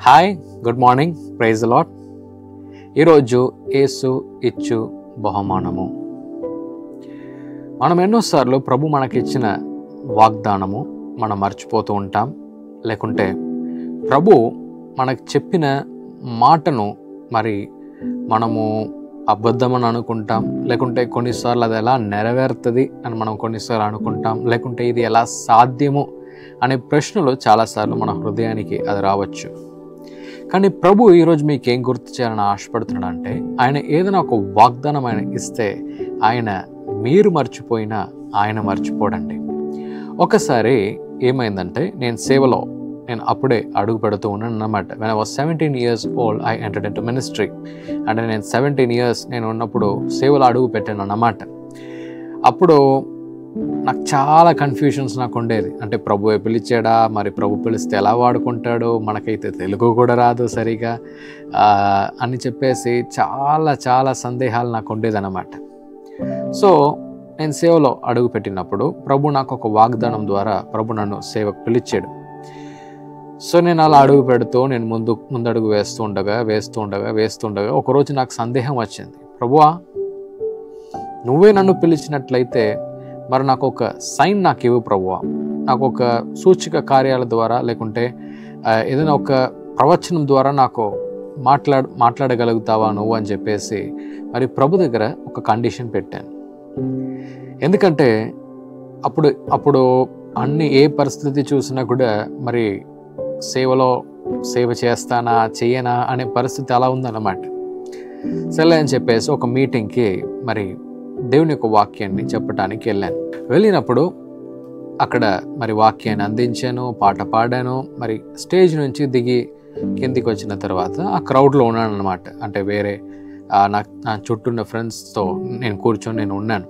Hi, good morning, praise the Lord. ఈరోజు యేసు ఇచ్చు బహుమానము. మనం ఎన్నోసార్లు ప్రభు మనకిచ్చిన వాగ్దానము మనం మర్చిపోతూ ఉంటాం. లేకుంటే ప్రభు మనకు చెప్పిన మాటను మరి మనము అబద్ధమని అనుకుంటాం. లేకుంటే కొన్నిసార్లు అది ఎలా నెరవేరుతుంది అని మనం కొన్నిసార్లు అనుకుంటాం. లేకుంటే ఇది ఎలా సాధ్యము అనే ప్రశ్నలు చాలాసార్లు మన హృదయానికి అది రావచ్చు. కానీ ప్రభు ఈరోజు మీకు ఏం గుర్తు చేయాలని ఆశపడుతున్నాడు అంటే, ఆయన ఏదైనా ఒక వాగ్దానం ఆయన ఇస్తే ఆయన మీరు మర్చిపోయినా ఆయన మర్చిపోడండి. ఒకసారి ఏమైందంటే, నేను అప్పుడే అడుగు పెడుతూ ఉన్నాను అన్నమాట. when I was 17 years old I entered into ministry. అంటే నేను 17 years నేను ఉన్నప్పుడు సేవలో అడుగు పెట్టాను అన్నమాట. అప్పుడు నాకు చాలా కన్ఫ్యూషన్స్ నాకు ఉండేది. అంటే ప్రభువే పిలిచాడా, మరి ప్రభు పిలిస్తే ఎలా వాడుకుంటాడు, మనకైతే తెలుగు కూడా రాదు సరిగా అని చెప్పేసి చాలా సందేహాలు నాకు ఉండేదన్నమాట. సో నేను సేవలో అడుగు పెట్టినప్పుడు ప్రభు నాకు ఒక వాగ్దానం ద్వారా ప్రభు నన్ను సేవకు పిలిచాడు. సో నేను అలా అడుగు పెడుతూ నేను ముందడుగు వేస్తూ ఉండగా ఒకరోజు నాకు సందేహం వచ్చింది. ప్రభువా, నువ్వే నన్ను పిలిచినట్లయితే మరి నాకు ఒక సైన్ నాకు ఇవ్వు ప్రభువా, నాకు ఒక సూచిక కార్యాల ద్వారా లేకుంటే ఏదైనా ఒక ప్రవచనం ద్వారా నాకు మాట్లాడగలుగుతావా నువ్వు అని చెప్పేసి మరి ప్రభు దగ్గర ఒక కండిషన్ పెట్టాను. ఎందుకంటే అప్పుడు అన్ని ఏ పరిస్థితి చూసినా కూడా మరి సేవ చేస్తానా చెయ్యనా అనే పరిస్థితి అలా ఉందన్నమాట. సరే అని చెప్పేసి ఒక మీటింగ్కి మరి దేవుని యొక్క వాక్యాన్ని చెప్పడానికి వెళ్ళినప్పుడు అక్కడ మరి వాక్యాన్ని అందించాను, పాట పాడాను. మరి స్టేజ్ నుంచి దిగి కిందికి వచ్చిన తర్వాత ఆ క్రౌడ్లో ఉన్నాను అనమాట. అంటే వేరే నా చుట్టూ ఉన్న ఫ్రెండ్స్తో నేను కూర్చొని ఉన్నాను.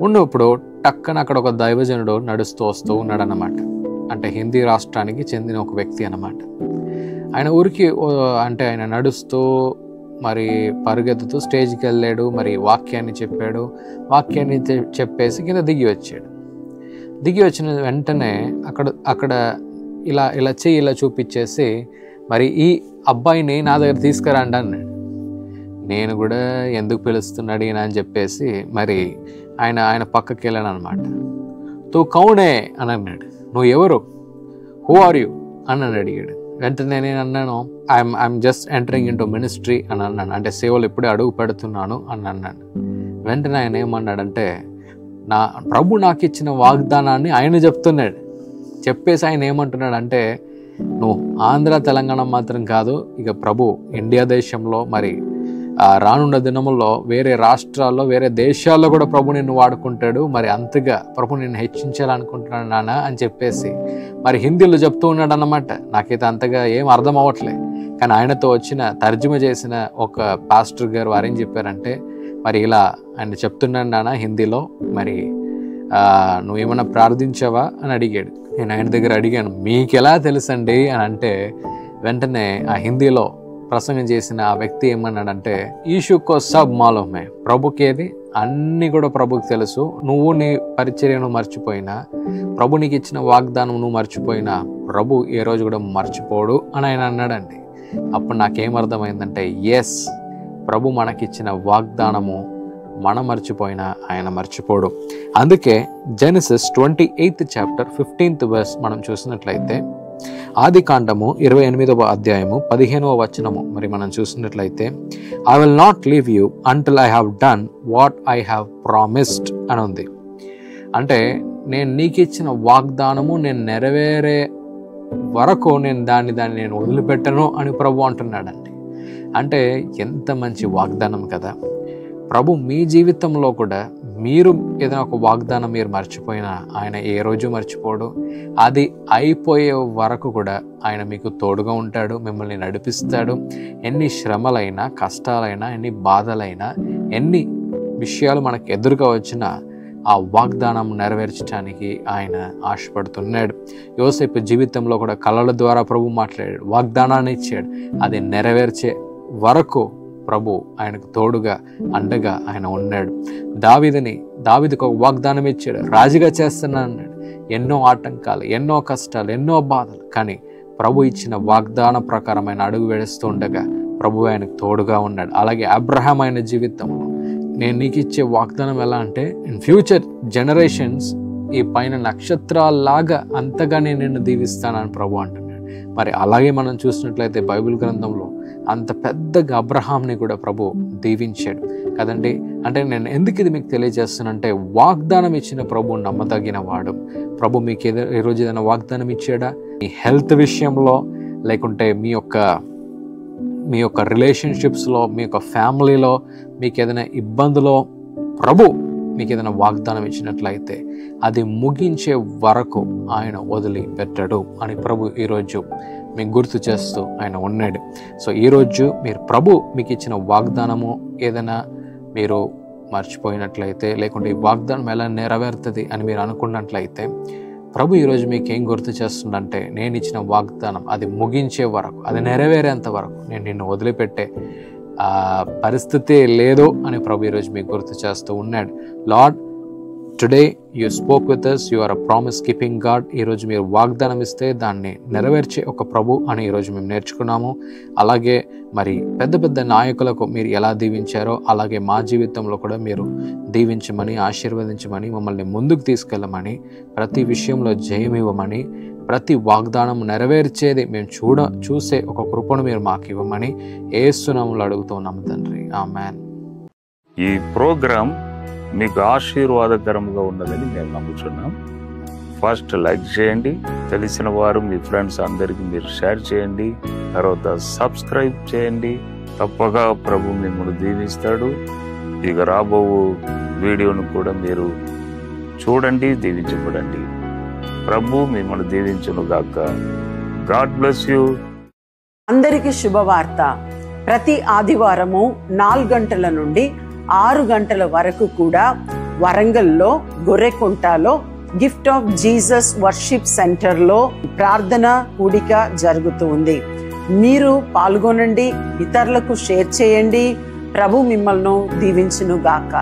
ఉన్నప్పుడు టక్కన అక్కడ ఒక దైవజనుడు నడుస్తూ వస్తూ ఉన్నాడన్నమాట. అంటే హిందీ రాష్ట్రానికి చెందిన ఒక వ్యక్తి అన్నమాట. ఆయన ఊరికి అంటే ఆయన నడుస్తూ మరి పరుగెత్తుతూ స్టేజ్కి వెళ్ళాడు. మరి వాక్యాన్ని చెప్పాడు. వాక్యాన్ని చెప్పేసి కింద దిగి వచ్చిన వెంటనే అక్కడ ఇలా చెయ్యి ఇలా చూపించేసి మరి ఈ అబ్బాయిని నా దగ్గర తీసుకురండి అన్నాడు. నేను కూడా ఎందుకు పిలుస్తున్నాడు ఈయన అని చెప్పేసి మరి ఆయన పక్కకి వెళ్ళాను అనమాట. తూ కౌనే అని అన్నాడు. నువ్వు ఎవరు, హూ ఆర్ యూ అని అడిగాడు. వెంటనే నేను అన్నాను, I'm just entering into ministry అని అన్నాను. అంటే సేవలు ఇప్పుడే అడుగు పెడుతున్నాను అని అన్నాను. వెంటనే ఆయన ఏమన్నాడంటే, నా ప్రభు నాకు ఇచ్చిన వాగ్దానాన్ని ఆయన చెప్తున్నాడు. చెప్పేసి ఆయన ఏమంటున్నాడు అంటే, నువ్వు ఆంధ్ర తెలంగాణ మాత్రం కాదు, ఇక ప్రభు ఇండియా దేశంలో మరి రానున్న దినముల్లో వేరే రాష్ట్రాల్లో వేరే దేశాల్లో కూడా ప్రభు నిన్ను వాడుకుంటాడు. మరి అంతగా ప్రభు నిన్ను హెచ్చించాలనుకుంటున్నాడు నాన్న అని చెప్పేసి మరి హిందీలో చెప్తూ ఉన్నాడు అన్నమాట. నాకైతే అంతగా ఏం అర్థం అవ్వట్లే. కానీ ఆయనతో తర్జుమా చేసిన ఒక పాస్టర్ గారు వారు ఏం చెప్పారంటే, మరి ఇలా ఆయన చెప్తున్నాడు నాన్న హిందీలో, మరి నువ్వేమన్నా ప్రార్థించావా అని అడిగాడు. నేను ఆయన దగ్గర అడిగాను, మీకు ఎలా తెలుసండి అని అంటే, వెంటనే ఆ హిందీలో ప్రసంగం చేసిన ఆ వ్యక్తి ఏమన్నాడంటే, ఈషుకో సబ్ మాలూమే, ప్రభుకేది అన్నీ కూడా ప్రభుకి తెలుసు. నువ్వు నీ పరిచర్యను మర్చిపోయినా, ప్రభు నీకు ఇచ్చిన వాగ్దానం నువ్వు మర్చిపోయినా ప్రభు ఏ రోజు కూడా మర్చిపోడు అని ఆయన అన్నాడండి. అప్పుడు నాకేమర్థమైందంటే, ఎస్, ప్రభు మనకిచ్చిన వాగ్దానము మనం మర్చిపోయినా ఆయన మర్చిపోడు. అందుకే Genesis 28th chapter 15th verse మనం చూసినట్లయితే, ఆది కాండము 28వ అధ్యాయము 15వ వచనము మరి మనం చూసినట్లయితే, I will not leave you until I have done what I have promised అని ఉంది. అంటే నేను నీకు ఇచ్చిన వాగ్దానము నేను నెరవేరే వరకు దాన్ని నేను వదిలిపెట్టను అని ప్రభు అంటున్నాడండి. అంటే ఎంత మంచి వాగ్దానం కదా. ప్రభు మీ జీవితంలో కూడా మీరు ఏదైనా ఒక వాగ్దానం మీరు మర్చిపోయినా ఆయన ఏ రోజు మర్చిపోడు. అది అయిపోయే వరకు కూడా ఆయన మీకు తోడుగా ఉంటాడు, మిమ్మల్ని నడిపిస్తాడు. ఎన్ని శ్రమలైనా, కష్టాలైనా, ఎన్ని బాధలైనా, ఎన్ని విషయాలు మనకు ఎదురుగా వచ్చినా ఆ వాగ్దానం నెరవేర్చడానికి ఆయన ఆశపడుతున్నాడు. యోసేపు జీవితంలో కూడా కళల ద్వారా ప్రభు మాట్లాడాడు, వాగ్దానాన్ని ఇచ్చాడు. అది నెరవేర్చే వరకు ప్రభు ఆయనకు తోడుగా అండగా ఆయన ఉన్నాడు. దావీదుకు ఒక వాగ్దానం ఇచ్చాడు, రాజుగా చేస్తున్నా అన్నాడు. ఎన్నో ఆటంకాలు, ఎన్నో కష్టాలు, ఎన్నో బాధలు, కానీ ప్రభు ఇచ్చిన వాగ్దాన ప్రకారమైన అడుగు వేస్తూ ఉండగా ప్రభు ఆయనకు తోడుగా ఉన్నాడు. అలాగే అబ్రహాం ఆయన జీవితంలో నేను నీకు ఇచ్చే వాగ్దానం ఎలా అంటే ఇన్ ఫ్యూచర్ జనరేషన్స్ ఈ పైన నక్షత్రాల్లాగా అంతగా నేను నిన్ను దీవిస్తానని ప్రభు అంటున్నాడు. మరి అలాగే మనం చూసినట్లయితే బైబిల్ గ్రంథంలో అంత పెద్దగా అబ్రహాంని కూడా ప్రభు దీవించాడు కదండి. అంటే నేను ఎందుకు ఇది మీకు తెలియజేస్తానంటే వాగ్దానం ఇచ్చిన ప్రభు నమ్మదగిన వాడు. ప్రభు మీకు ఈరోజు ఏదైనా వాగ్దానం ఇచ్చాడా? మీ హెల్త్ విషయంలో, లేకుంటే మీ యొక్క రిలేషన్షిప్స్లో, మీ యొక్క ఫ్యామిలీలో మీకు ఏదైనా ఇబ్బందులో ప్రభు మీకు ఏదైనా వాగ్దానం ఇచ్చినట్లయితే అది ముగించే వరకు ఆయన వదిలిపెట్టడు అని ప్రభు ఈరోజు మీకు గుర్తు చేస్తూ ఆయన ఉన్నాడు. సో ఈరోజు మీరు ప్రభు మీకు ఇచ్చిన వాగ్దానము ఏదైనా మీరు మర్చిపోయినట్లయితే, లేకుంటే ఈ వాగ్దానం ఎలా నెరవేరుతుంది అని మీరు అనుకున్నట్లయితే ప్రభు ఈరోజు మీకు ఏం గుర్తు చేస్తుందంటే నేను ఇచ్చిన వాగ్దానం అది ముగించే వరకు, అది నెరవేరేంత వరకు నేను నిన్ను వదిలిపెట్టే పరిస్థితి లేదు అని ప్రభు ఈరోజు మీకు గుర్తు చేస్తూ ఉన్నాడు. Lord, today you spoke with us, you are a promise keeping God. ఈరోజు మీరు వాగ్దానం ఇస్తే దాన్ని నెరవేర్చే ఒక ప్రభు అని ఈరోజు మేము నేర్చుకున్నాము. అలాగే మరి పెద్ద పెద్ద నాయకులకు మీరు ఎలా దీవించారో అలాగే మా జీవితంలో కూడా మీరు దీవించమని, ఆశీర్వదించమని, మమ్మల్ని ముందుకు తీసుకెళ్ళమని, ప్రతి విషయంలో జయమివ్వమని, ప్రతి వాగ్దానం నెరవేర్చేది మేము చూసే ఒక కృపను మీరు మాకు ఇవ్వమని యేసు నామములో అడుగుతున్నాము తండ్రి, ఆమేన్. ఈ ప్రోగ్రాం మీకు ఆశీర్వాదకరంగా ఉన్నదని మేము నమ్ముతున్నాం. ఫస్ట్ లైక్ చేయండి, తెలిసిన వారు మీ ఫ్రెండ్స్ అందరికీ మీరు షేర్ చేయండి, తర్వాత సబ్స్క్రైబ్ చేయండి. తప్పగా ప్రభు మిమ్మల్ని దీవిస్తాడు. ఇక రాబో వీడియోను కూడా మీరు చూడండి, దీవించబడండి. ప్రభు మిమ్మల్ని దీవించును గాక. God bless you. అందరికీ శుభవార్త. ప్రతి ఆదివారము 4 గంటల నుండి 6 గంటల వరకు కూడా వరంగల్లో గొర్రెకుంటలో గిఫ్ట్ ఆఫ్ జీసస్ వర్షిప్ సెంటర్లో ప్రార్థన కూడిక జరుగుతూ ఉంది. మీరు పాల్గొనండి, ఇతరులకు షేర్ చేయండి. ప్రభు మిమ్మల్ని దీవించును గాక.